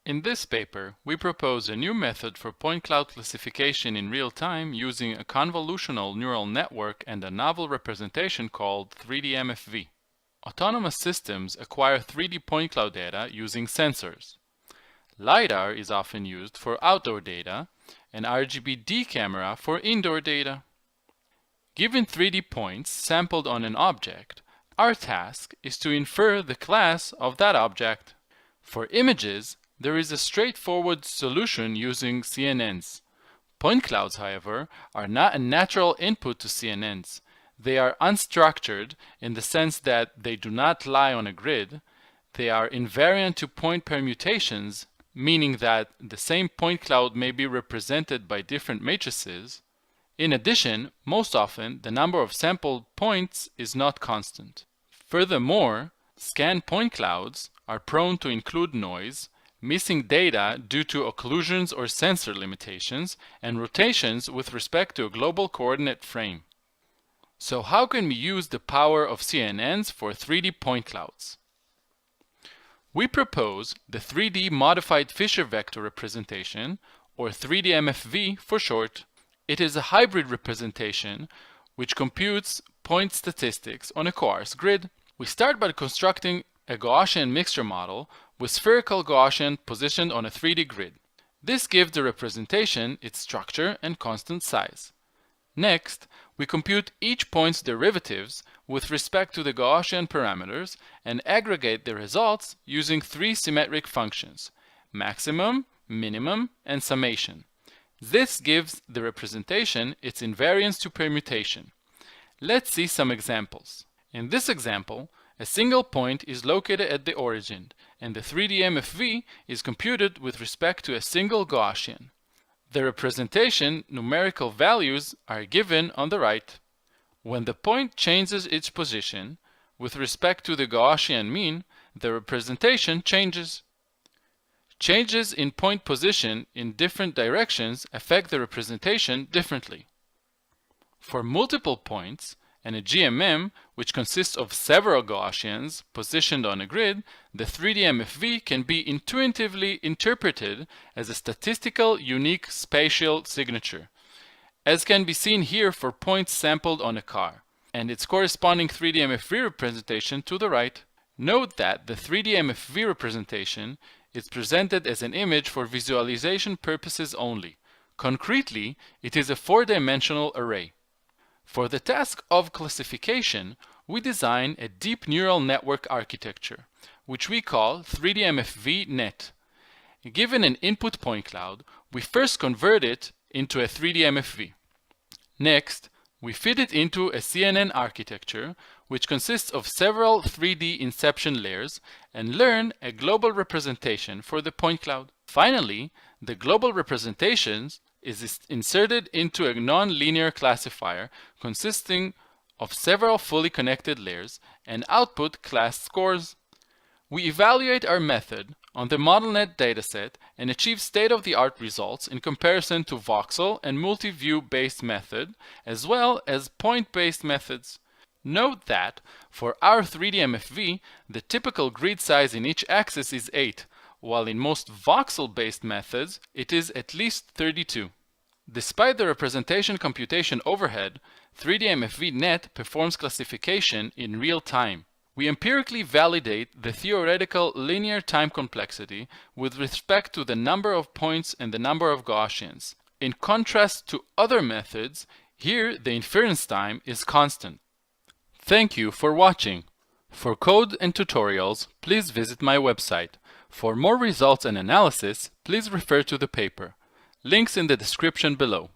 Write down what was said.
In this paper, we propose a new method for point cloud classification in real time using a convolutional neural network and a novel representation called 3D MFV. Autonomous systems acquire 3D point cloud data using sensors. LiDAR is often used for outdoor data, and RGB camera for indoor data. Given 3D points sampled on an object, our task is to infer the class of that object. For images, there is a straightforward solution using CNNs. Point clouds, however, are not a natural input to CNNs. They are unstructured in the sense that they do not lie on a grid. They are invariant to point permutations, meaning that the same point cloud may be represented by different matrices. In addition, most often, the number of sampled points is not constant. Furthermore, scan point clouds are prone to include noise, missing data due to occlusions or sensor limitations, and rotations with respect to a global coordinate frame. So how can we use the power of CNNs for 3D point clouds? We propose the 3D modified Fisher vector representation, or 3D MFV for short. It is a hybrid representation which computes point statistics on a coarse grid. We start by constructing a Gaussian mixture model with spherical Gaussian positioned on a 3D grid. This gives the representation its structure and constant size. Next, we compute each point's derivatives with respect to the Gaussian parameters and aggregate the results using three symmetric functions: maximum, minimum, and summation. This gives the representation its invariance to permutation. Let's see some examples. In this example, a single point is located at the origin, and the 3D MFV is computed with respect to a single Gaussian. The representation numerical values are given on the right. When the point changes its position with respect to the Gaussian mean, the representation changes. Changes in point position in different directions affect the representation differently. For multiple points and a GMM, which consists of several Gaussians positioned on a grid, the 3D MFV can be intuitively interpreted as a statistical unique spatial signature, as can be seen here for points sampled on a car, and its corresponding 3D MFV representation to the right. Note that the 3D MFV representation is presented as an image for visualization purposes only. Concretely, it is a four-dimensional array. For the task of classification, we design a deep neural network architecture, which we call 3D MFV net. Given an input point cloud, we first convert it into a 3D MFV. Next, we fit it into a CNN architecture, which consists of several 3D inception layers, and learn a global representation for the point cloud. Finally, the global representations is inserted into a non-linear classifier consisting of several fully connected layers and output class scores. We evaluate our method on the ModelNet dataset and achieve state-of-the-art results in comparison to voxel and multi-view based method, as well as point-based methods. Note that for our 3D MFV, the typical grid size in each axis is 8, while in most voxel-based methods, it is at least 32. Despite the representation computation overhead, 3D MFV net performs classification in real time. We empirically validate the theoretical linear time complexity with respect to the number of points and the number of Gaussians. In contrast to other methods, here the inference time is constant. Thank you for watching. For code and tutorials, please visit my website. For more results and analysis, please refer to the paper. Links in the description below.